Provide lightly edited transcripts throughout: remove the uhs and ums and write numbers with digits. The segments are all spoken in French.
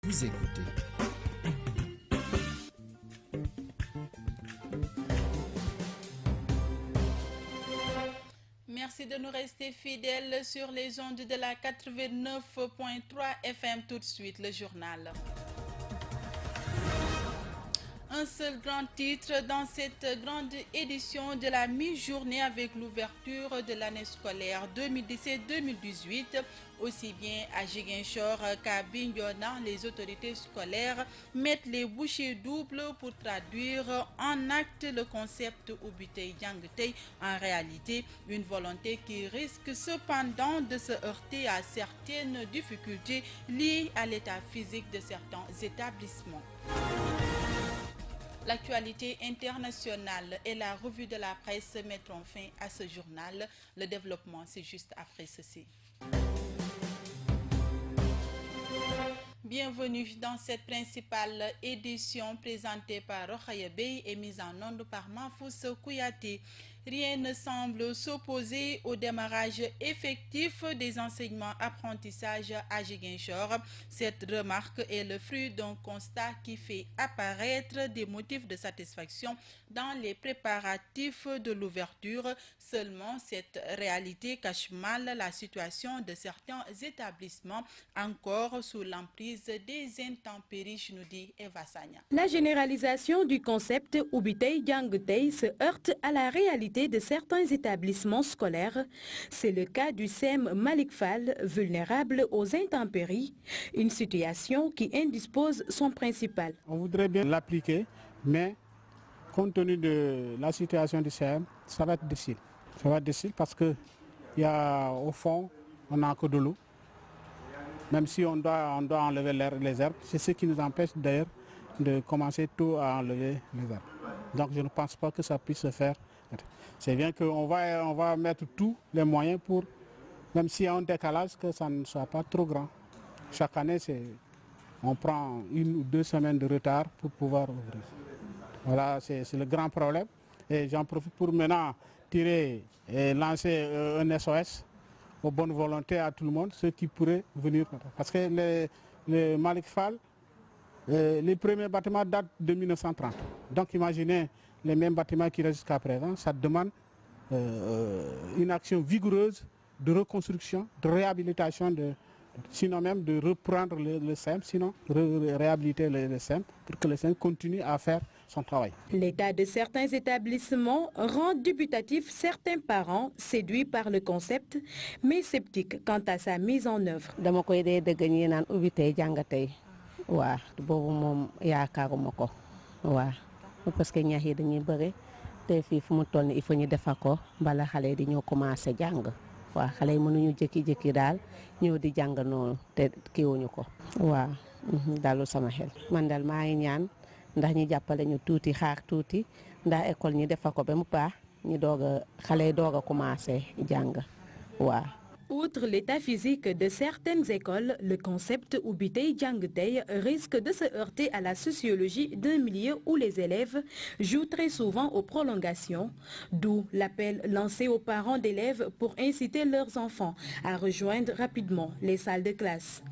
Vous écoutez. Merci de nous rester fidèles sur les ondes de la 89.3 FM. Tout de suite, le journal. Un seul grand titre dans cette grande édition de la mi-journée avec l'ouverture de l'année scolaire 2017-2018. Aussi bien à Ziguinchor qu'à Bignona, les autorités scolaires mettent les bouchées doubles pour traduire en acte le concept Ubitei Jangtei. En réalité, une volonté qui risque cependant de se heurter à certaines difficultés liées à l'état physique de certains établissements. L'actualité internationale et la revue de la presse mettront fin à ce journal. Le développement, c'est juste après ceci. Bienvenue dans cette principale édition présentée par Rokhaya Bey et mise en onde par Mahfous Kouyaté. Rien ne semble s'opposer au démarrage effectif des enseignements-apprentissages à Ziguinchor. Cette remarque est le fruit d'un constat qui fait apparaître des motifs de satisfaction dans les préparatifs de l'ouverture. Seulement, cette réalité cache mal la situation de certains établissements encore sous l'emprise des intempéries, nous dit Eva Sagna. La généralisation du concept Ubitei Jangtei se heurte à la réalité de certains établissements scolaires. C'est le cas du CEM Malik Fall, vulnérable aux intempéries, une situation qui indispose son principal. On voudrait bien l'appliquer, mais compte tenu de la situation du CEM, ça va être difficile. Ça va être difficile parce que au fond, on n'a que de l'eau. Même si on doit enlever les herbes, c'est ce qui nous empêche d'ailleurs de commencer tôt à enlever les herbes. Donc je ne pense pas que ça puisse se faire. C'est bien qu'on va mettre tous les moyens pour, même s'il y a un décalage, que ça ne soit pas trop grand. Chaque année, on prend 1 ou 2 semaines de retard pour pouvoir ouvrir. Voilà, c'est le grand problème. Et j'en profite pour maintenant tirer et lancer un SOS aux bonnes volontés à tout le monde, ceux qui pourraient venir. Parce que le Malik Fall, les premiers bâtiments datent de 1930. Donc imaginez les mêmes bâtiments qui restent jusqu'à présent. Ça demande une action vigoureuse de reconstruction, de réhabilitation, sinon même de reprendre le CEM, sinon réhabiliter le CEM pour que le CEM continue à faire son travail. L'état de certains établissements rend dubitatif certains parents séduits par le concept, mais sceptiques quant à sa mise en œuvre. waaw boobu moom yaakaaruma ko waaw parce que ñax yi dañuy bëri te fii fu mu toll nii il faut ñu defar ko bala xale yi di ñoo commencé jàng waaw xale yi mënuñu jékki-jékki daal ñëw di jàng noonu te kiiwuñu ko waaw dalu sama xel man daal maa ngi ñaan ndax ñu jàppale ñu tuuti xaar tuuti ndax école ñi defar ko ba mu baax ñu xale yi doog a commencé jàng waaw. Outre l'état physique de certaines écoles, le concept Ubitei Jangtei risque de se heurter à la sociologie d'un milieu où les élèves jouent très souvent aux prolongations, d'où l'appel lancé aux parents d'élèves pour inciter leurs enfants à rejoindre rapidement les salles de classe.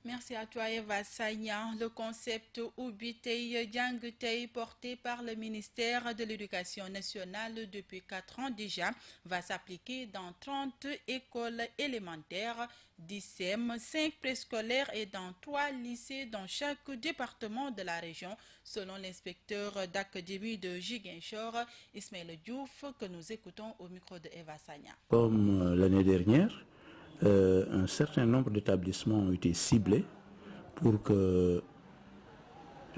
Merci à toi Eva Sagna. Le concept Ubitei Jangtei porté par le ministère de l'Éducation nationale depuis 4 ans déjà va s'appliquer dans 30 écoles élémentaires, 10 CEM, 5 préscolaires et dans 3 lycées dans chaque département de la région, selon l'inspecteur d'académie de Ziguinchor, Ismaël Diouf, que nous écoutons au micro de Eva Sagna. Comme l'année dernière, un certain nombre d'établissements ont été ciblés pour que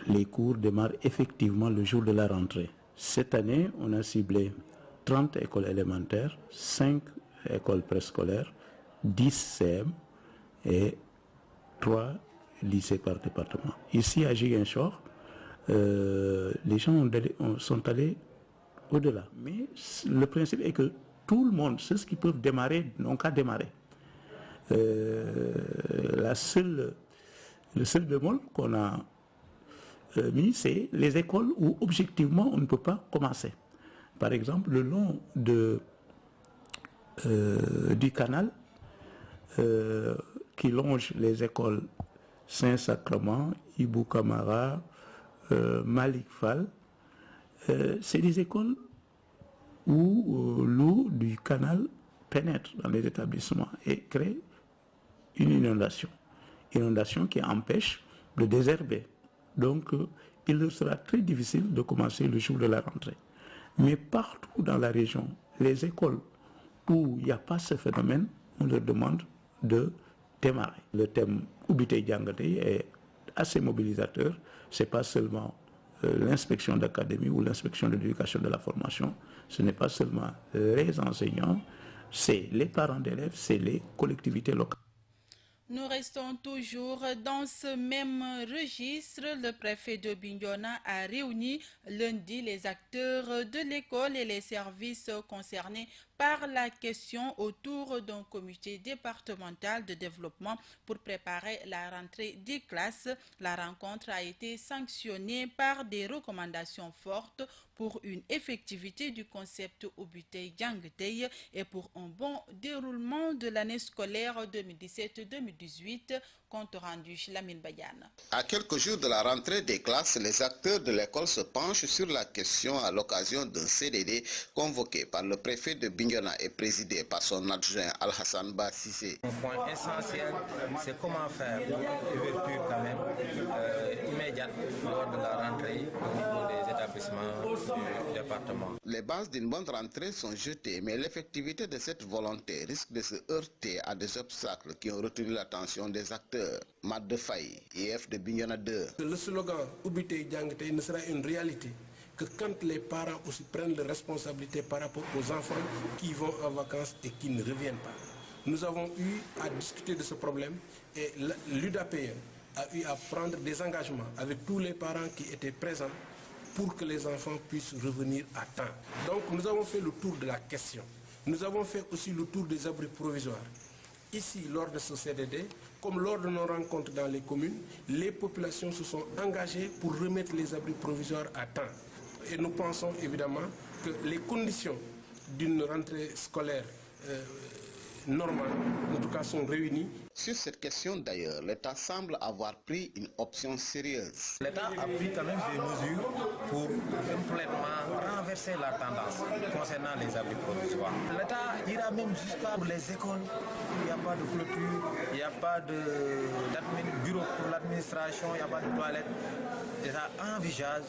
les cours démarrent effectivement le jour de la rentrée. Cette année, on a ciblé 30 écoles élémentaires, 5 écoles préscolaires, 10 CM et 3 lycées par département. Ici à Ziguinchor, les gens sont allés au-delà. Mais le principe est que tout le monde, ceux qui peuvent démarrer, n'ont qu'à démarrer. Le seul bémol qu'on a mis, c'est les écoles où objectivement on ne peut pas commencer. Par exemple, le long du canal qui longe les écoles Saint-Sacrement, Ibou Kamara, Malik Fall. C'est des écoles où l'eau du canal pénètre dans les établissements et crée une inondation. Inondation qui empêche de désherber. Donc, il leur sera très difficile de commencer le jour de la rentrée. Mais partout dans la région, les écoles où il n'y a pas ce phénomène, on leur demande de démarrer. Le thème Ubitey Jangatey est assez mobilisateur. Ce n'est pas seulement l'inspection d'académie ou l'inspection de l'éducation de la formation, ce n'est pas seulement les enseignants, c'est les parents d'élèves, c'est les collectivités locales. Nous restons toujours dans ce même registre. Le préfet de Bignona a réuni lundi les acteurs de l'école et les services concernés par la question autour d'un comité départemental de développement pour préparer la rentrée des classes. La rencontre a été sanctionnée par des recommandations fortes pour une effectivité du concept Ubitey Jangatey et pour un bon déroulement de l'année scolaire 2017-2018. Compte rendu Lamine Badiane. À quelques jours de la rentrée des classes, les acteurs de l'école se penchent sur la question à l'occasion d'un CDD convoqué par le préfet de Bignona et présidé par son adjoint Al-Hassan Ba Cissé. Un point essentiel, c'est comment faire une ouverture quand même immédiate lors de la rentrée au niveau des établissements du département. Les bases d'une bonne rentrée sont jetées, mais l'effectivité de cette volonté risque de se heurter à des obstacles qui ont retenu l'attention des acteurs. Mad de Faye, IF de Bignona 2. Le slogan Ubitey Jangatey ne sera une réalité que quand les parents aussi prennent leurs responsabilités par rapport aux enfants qui vont en vacances et qui ne reviennent pas. Nous avons eu à discuter de ce problème et l'UDAPE a eu à prendre des engagements avec tous les parents qui étaient présents pour que les enfants puissent revenir à temps. Donc nous avons fait le tour de la question. Nous avons fait aussi le tour des abris provisoires. Ici, lors de ce CDD, comme lors de nos rencontres dans les communes, les populations se sont engagées pour remettre les abris provisoires à temps. Et nous pensons évidemment que les conditions d'une rentrée scolaire normale, en tout cas, sont réunies. Sur cette question d'ailleurs, l'État semble avoir pris une option sérieuse. L'État a pris quand même des mesures pour complètement renverser la tendance concernant les abris provisoires. L'État ira même jusqu'à les écoles, il n'y a pas de clôture, il n'y a pas de bureau pour l'administration, il n'y a pas de toilette. L'État envisage,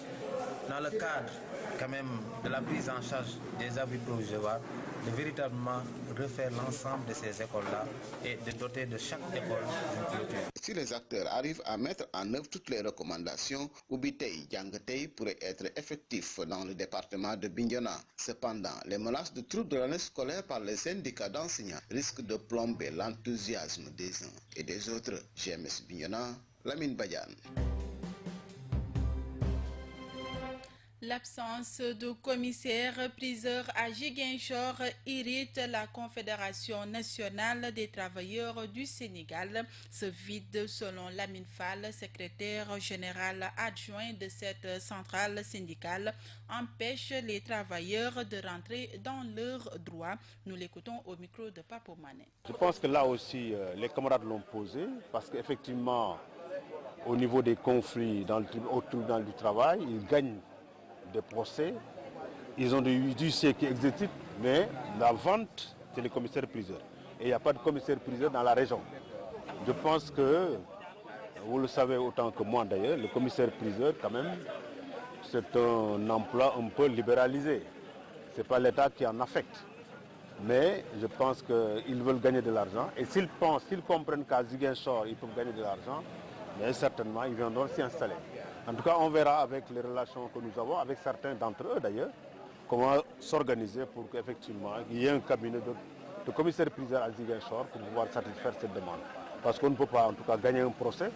dans le cadre quand même de la prise en charge des abris provisoires, de véritablement refaire l'ensemble de ces écoles-là et de doter de chaque école d'une clôture. Si les acteurs arrivent à mettre en œuvre toutes les recommandations, Ubitey Jangatey pourrait être effectif dans le département de Bignona. Cependant, les menaces de troubles de l'année scolaire par les syndicats d'enseignants risquent de plomber l'enthousiasme des uns et des autres. GMS Bignona, Lamine Badiane. L'absence de commissaire-priseur à Ziguinchor irrite la Confédération nationale des travailleurs du Sénégal. Ce vide, selon Lamine Fall, secrétaire général adjoint de cette centrale syndicale, empêche les travailleurs de rentrer dans leurs droits. Nous l'écoutons au micro de Papo Mané. Je pense que là aussi, les camarades l'ont posé, parce qu'effectivement, au niveau des conflits au tribunal du travail, ils gagnent des procès, ils ont des huissiers qui exécutent, mais la vente, c'est les commissaires-priseurs. Et il n'y a pas de commissaire-priseur dans la région. Je pense que, vous le savez autant que moi d'ailleurs, le commissaire-priseur, quand même, c'est un emploi un peu libéralisé. Ce n'est pas l'État qui en affecte. Mais je pense qu'ils veulent gagner de l'argent. Et s'ils comprennent qu'à Ziguinchor, ils peuvent gagner de l'argent, mais certainement, ils viendront s'y installer. En tout cas, on verra avec les relations que nous avons, avec certains d'entre eux d'ailleurs, comment s'organiser pour qu'effectivement, il y ait un cabinet de commissaires-priseurs à Ziguinchor pour pouvoir satisfaire cette demande. Parce qu'on ne peut pas en tout cas gagner un procès,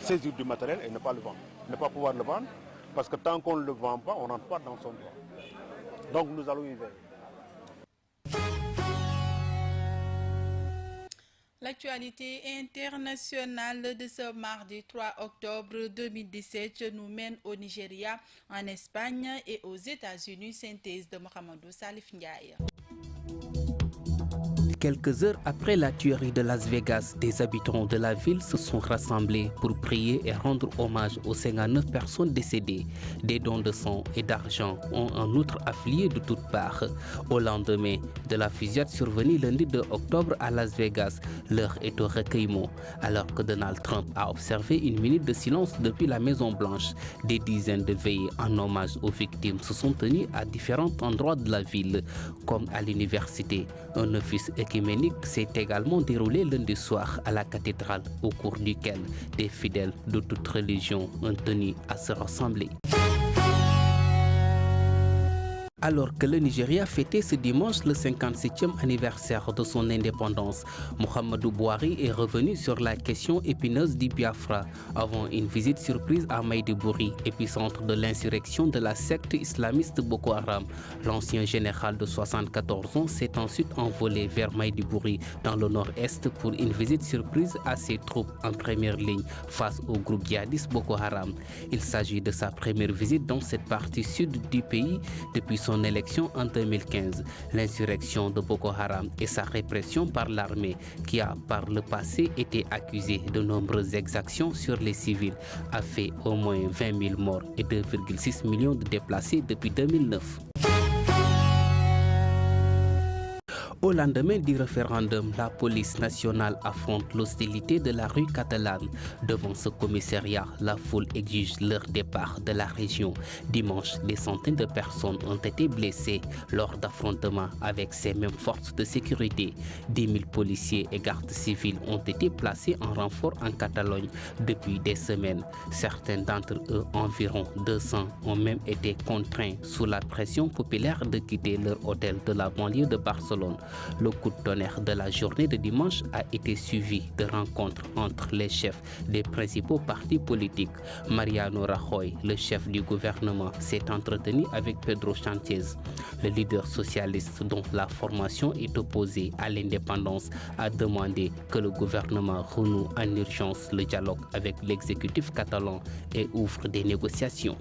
saisir du matériel et ne pas le vendre. Ne pas pouvoir le vendre, parce que tant qu'on ne le vend pas, on n'entre pas dans son droit. Donc nous allons y veiller. L'actualité internationale de ce mardi 3 octobre 2017 nous mène au Nigeria, en Espagne et aux États-Unis. Synthèse de Mohamedou Salif Ndiaye. Quelques heures après la tuerie de Las Vegas, des habitants de la ville se sont rassemblés pour prier et rendre hommage aux 59 personnes décédées. Des dons de sang et d'argent ont en outre afflué de toutes parts. Au lendemain de la fusillade survenue lundi 2 octobre à Las Vegas, l'heure est au recueillement. Alors que Donald Trump a observé une minute de silence depuis la Maison-Blanche, des dizaines de veillées en hommage aux victimes se sont tenues à différents endroits de la ville, comme à l'université. Un office œcuménique s'est également déroulé lundi soir à la cathédrale, au cours duquel des fidèles de toute religion ont tenu à se rassembler. Alors que le Nigeria fêtait ce dimanche le 57e anniversaire de son indépendance, Muhammadu Buhari est revenu sur la question épineuse du Biafra avant une visite surprise à Maïdoubouri, épicentre de l'insurrection de la secte islamiste Boko Haram. L'ancien général de 74 ans s'est ensuite envolé vers Maïdoubouri dans le nord-est pour une visite surprise à ses troupes en première ligne face au groupe djihadiste Boko Haram. Il s'agit de sa première visite dans cette partie sud du pays depuis son élection en 2015. L'insurrection de Boko Haram et sa répression par l'armée, qui a par le passé été accusée de nombreuses exactions sur les civils, a fait au moins 20 000 morts et 2,6 millions de déplacés depuis 2009. Au lendemain du référendum, la police nationale affronte l'hostilité de la rue catalane. Devant ce commissariat, la foule exige leur départ de la région. Dimanche, des centaines de personnes ont été blessées lors d'affrontements avec ces mêmes forces de sécurité. 10 000 policiers et gardes civils ont été placés en renfort en Catalogne depuis des semaines. Certains d'entre eux, environ 200, ont même été contraints sous la pression populaire de quitter leur hôtel de la banlieue de Barcelone. Le coup de tonnerre de la journée de dimanche a été suivi de rencontres entre les chefs des principaux partis politiques. Mariano Rajoy, le chef du gouvernement, s'est entretenu avec Pedro Sánchez. Le leader socialiste dont la formation est opposée à l'indépendance a demandé que le gouvernement renoue en urgence le dialogue avec l'exécutif catalan et ouvre des négociations.